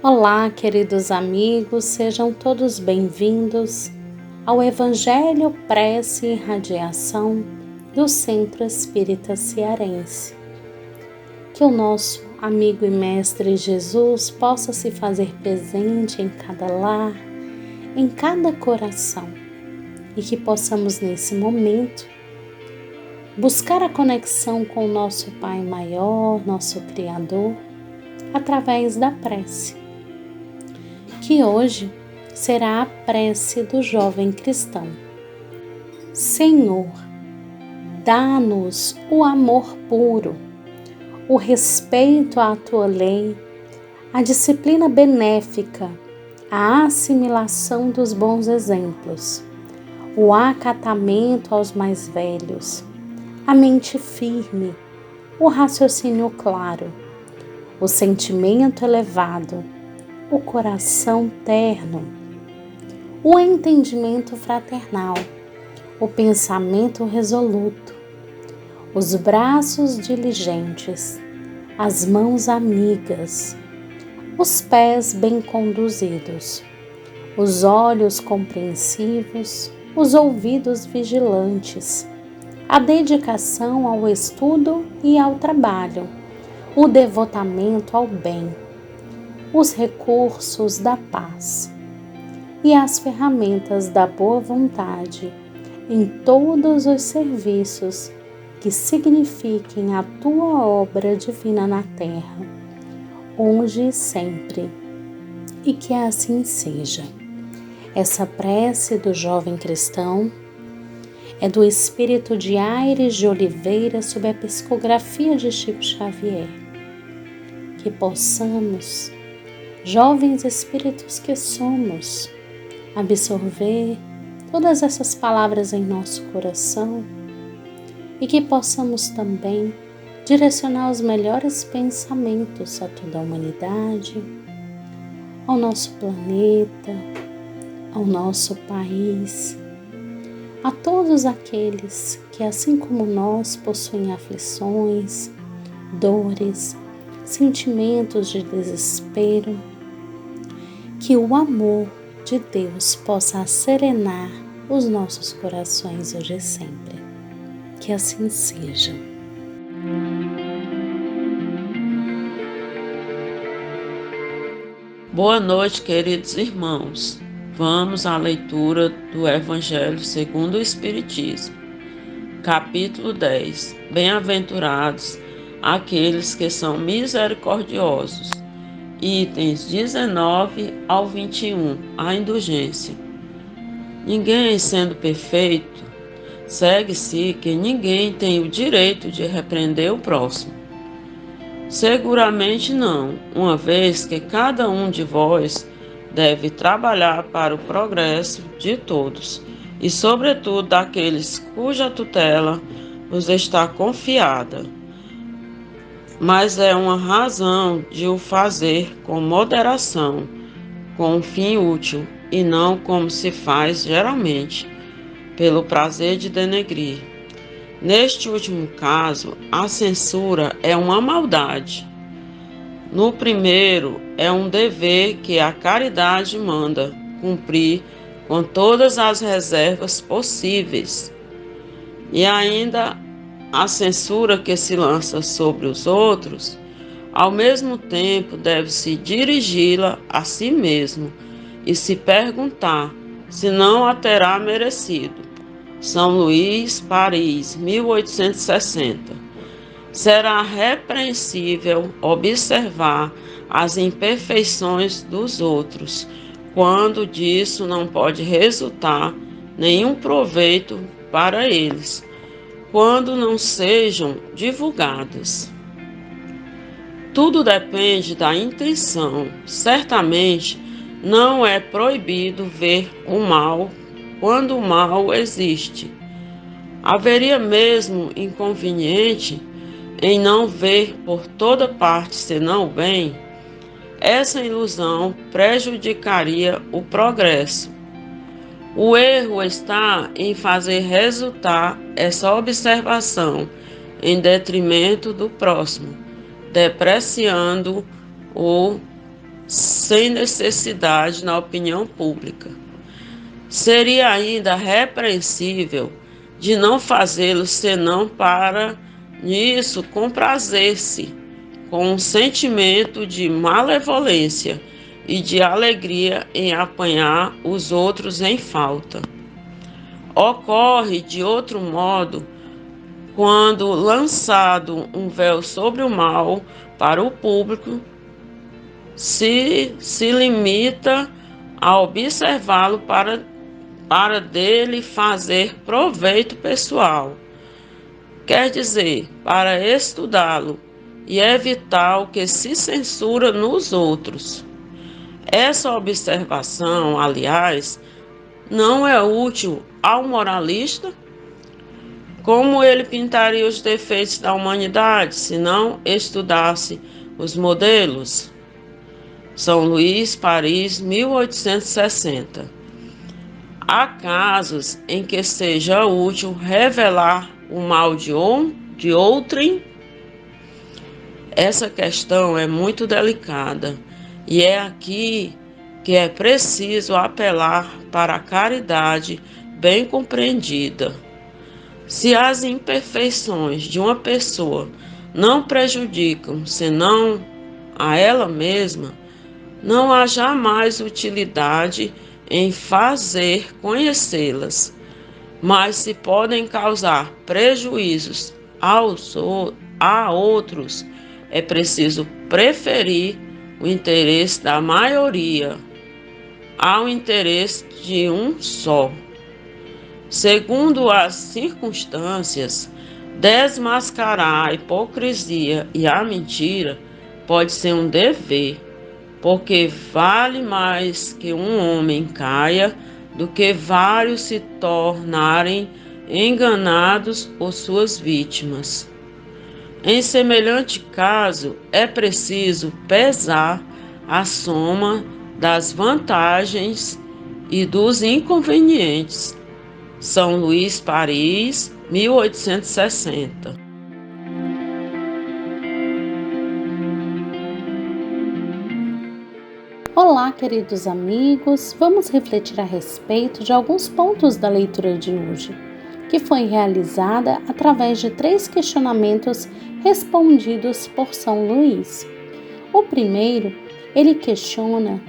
Olá, queridos amigos, sejam todos bem-vindos ao Evangelho, Prece e Radiação do Centro Espírita Cearense. Que o nosso amigo e mestre Jesus possa se fazer presente em cada lar, em cada coração, e que possamos nesse momento buscar a conexão com o nosso Pai Maior, nosso Criador, através da prece, que hoje será a prece do jovem cristão. Senhor, dá-nos o amor puro, o respeito à tua lei, a disciplina benéfica, a assimilação dos bons exemplos, o acatamento aos mais velhos, a mente firme, o raciocínio claro, o sentimento elevado, o coração terno, o entendimento fraternal, o pensamento resoluto, os braços diligentes, as mãos amigas, os pés bem conduzidos, os olhos compreensivos, os ouvidos vigilantes, a dedicação ao estudo e ao trabalho, o devotamento ao bem, os recursos da paz e as ferramentas da boa vontade em todos os serviços que signifiquem a tua obra divina na terra, hoje e sempre, e que assim seja. Essa prece do jovem cristão é do espírito de Aires de Oliveira sob a psicografia de Chico Xavier. Que possamos, jovens espíritos que somos, absorver todas essas palavras em nosso coração e que possamos também direcionar os melhores pensamentos a toda a humanidade, ao nosso planeta, ao nosso país, a todos aqueles que, assim como nós, possuem aflições, dores, sentimentos de desespero, que o amor de Deus possa serenar os nossos corações hoje e sempre. Que assim seja. Boa noite, queridos irmãos. Vamos à leitura do Evangelho segundo o Espiritismo. Capítulo 10. Bem-aventurados aqueles que são misericordiosos. Itens 19 ao 21. A indulgência. Ninguém sendo perfeito, segue-se que ninguém tem o direito de repreender o próximo. Seguramente não, uma vez que cada um de vós deve trabalhar para o progresso de todos, e sobretudo daqueles cuja tutela vos está confiada. Mas é uma razão de o fazer com moderação, com um fim útil, e não como se faz geralmente, pelo prazer de denegrir. Neste último caso, a censura é uma maldade. No primeiro, é um dever que a caridade manda cumprir com todas as reservas possíveis. E ainda a censura que se lança sobre os outros, ao mesmo tempo deve-se dirigi-la a si mesmo e se perguntar se não a terá merecido. São Luís, Paris, 1860. Será repreensível observar as imperfeições dos outros, quando disso não pode resultar nenhum proveito para eles, quando não sejam divulgadas. Tudo depende da intenção. Certamente não é proibido ver o mal quando o mal existe. Haveria mesmo inconveniente em não ver por toda parte senão o bem? Essa ilusão prejudicaria o progresso. O erro está em fazer resultar essa observação em detrimento do próximo, depreciando-o sem necessidade na opinião pública. Seria ainda repreensível de não fazê-lo senão para nisso comprazer-se com um sentimento de malevolência e de alegria em apanhar os outros em falta. Ocorre de outro modo quando, lançado um véu sobre o mal para o público, se limita a observá-lo para dele fazer proveito pessoal. Quer dizer, para estudá-lo e evitar o que se censura nos outros. Essa observação, aliás, não é útil ao moralista. Como ele pintaria os defeitos da humanidade se não estudasse os modelos? São Luís, Paris, 1860. Há casos em que seja útil revelar o mal de outrem? Essa questão é muito delicada e é aqui que é preciso apelar para a caridade bem compreendida. Se as imperfeições de uma pessoa não prejudicam senão a ela mesma, não há jamais utilidade em fazer conhecê-las, mas se podem causar prejuízos a outros, é preciso preferir o interesse da maioria ao interesse de um só. Segundo as circunstâncias, desmascarar a hipocrisia e a mentira pode ser um dever, porque vale mais que um homem caia do que vários se tornarem enganados por suas vítimas. Em semelhante caso, é preciso pesar a soma das vantagens e dos inconvenientes. São Luís, Paris, 1860. Olá, queridos amigos, vamos refletir a respeito de alguns pontos da leitura de hoje, que foi realizada através de 3 questionamentos respondidos por São Luís. O primeiro, ele questiona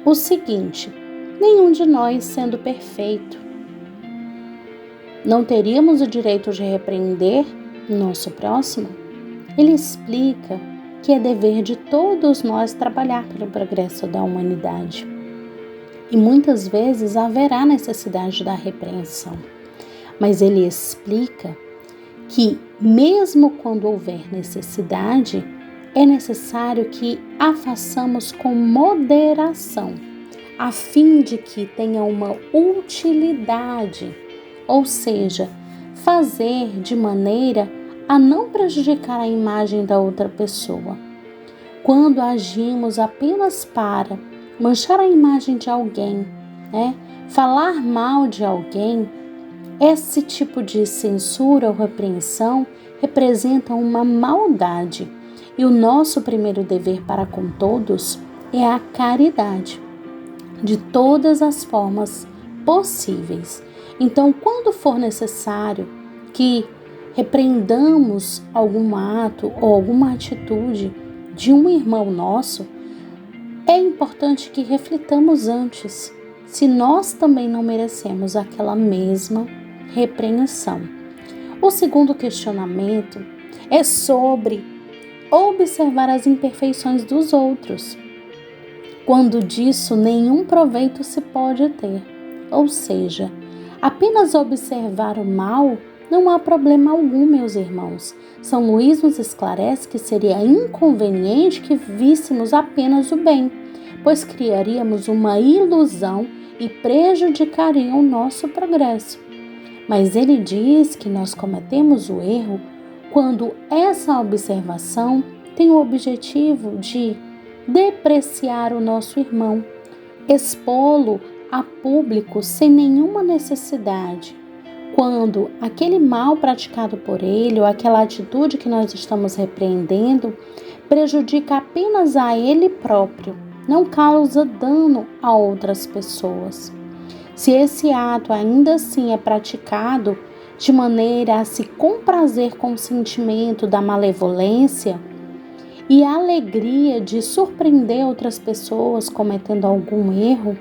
o seguinte: nenhum de nós sendo perfeito, não teríamos o direito de repreender nosso próximo? Ele explica que é dever de todos nós trabalhar pelo progresso da humanidade. E muitas vezes haverá necessidade da repreensão. Mas ele explica que, mesmo quando houver necessidade, é necessário que a façamos com moderação, a fim de que tenha uma utilidade, ou seja, fazer de maneira a não prejudicar a imagem da outra pessoa. Quando agimos apenas para manchar a imagem de alguém, falar mal de alguém, esse tipo de censura ou repreensão representa uma maldade. E o nosso primeiro dever para com todos é a caridade, de todas as formas possíveis. Então, quando for necessário que repreendamos algum ato ou alguma atitude de um irmão nosso, é importante que reflitamos antes se nós também não merecemos aquela mesma repreensão. O segundo questionamento é sobre observar as imperfeições dos outros, quando disso nenhum proveito se pode ter. Ou seja, apenas observar o mal não há problema algum, meus irmãos. São Luís nos esclarece que seria inconveniente que víssemos apenas o bem, pois criaríamos uma ilusão e prejudicaria o nosso progresso. Mas ele diz que nós cometemos o erro quando essa observação tem o objetivo de depreciar o nosso irmão, expô-lo a público sem nenhuma necessidade, quando aquele mal praticado por ele ou aquela atitude que nós estamos repreendendo prejudica apenas a ele próprio, não causa dano a outras pessoas. Se esse ato ainda assim é praticado de maneira a se comprazer com o sentimento da malevolência e a alegria de surpreender outras pessoas cometendo algum erro,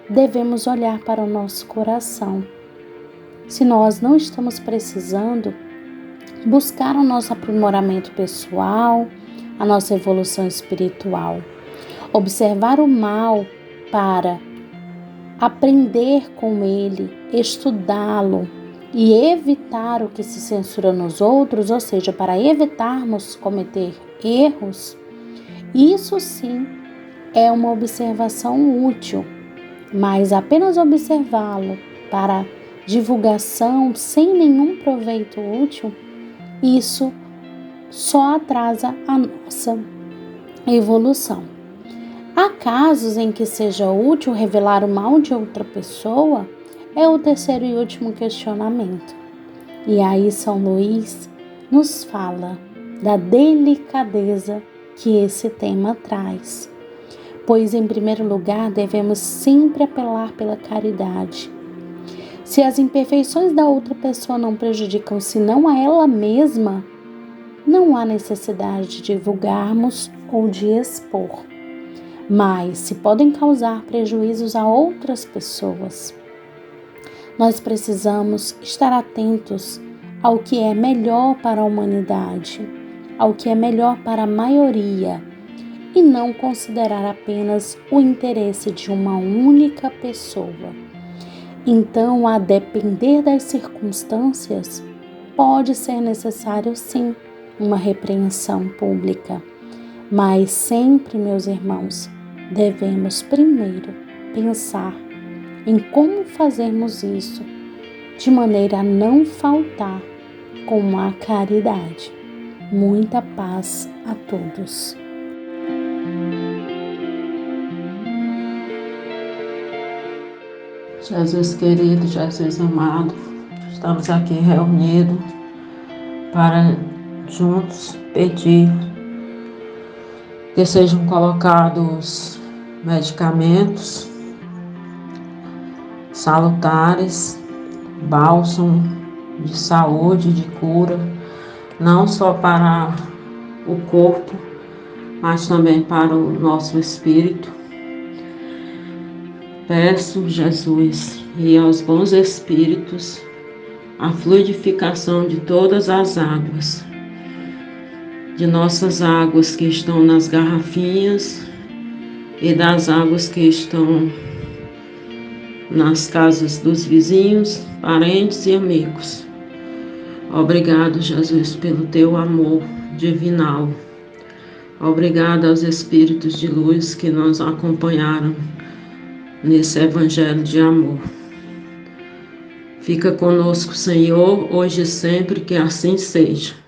devemos olhar para o nosso coração. Se nós não estamos precisando buscar o nosso aprimoramento pessoal, a nossa evolução espiritual, observar o mal para aprender com ele, estudá-lo e evitar o que se censura nos outros, ou seja, para evitarmos cometer erros, isso sim é uma observação útil, mas apenas observá-lo para divulgação sem nenhum proveito útil, isso só atrasa a nossa evolução. Há casos em que seja útil revelar o mal de outra pessoa? É o terceiro e último questionamento. E aí São Luís nos fala da delicadeza que esse tema traz. Pois, em primeiro lugar, devemos sempre apelar pela caridade. Se as imperfeições da outra pessoa não prejudicam senão a ela mesma, não há necessidade de divulgarmos ou de expor. Mas, se podem causar prejuízos a outras pessoas, nós precisamos estar atentos ao que é melhor para a humanidade, ao que é melhor para a maioria, e não considerar apenas o interesse de uma única pessoa. Então, a depender das circunstâncias, pode ser necessário sim uma repreensão pública, mas sempre, meus irmãos, devemos primeiro pensar em como fazermos isso de maneira a não faltar com a caridade. Muita paz a todos. Jesus querido, Jesus amado, estamos aqui reunidos para juntos pedir que sejam colocados medicamentos salutares, bálsamo de saúde, de cura, não só para o corpo, mas também para o nosso espírito. Peço, Jesus, e aos bons espíritos, a fluidificação de todas as águas, de nossas águas que estão nas garrafinhas e das águas que estão nas casas dos vizinhos, parentes e amigos. Obrigado, Jesus, pelo teu amor divinal. Obrigado aos espíritos de luz que nos acompanharam nesse evangelho de amor. Fica conosco, Senhor, hoje e sempre, que assim seja.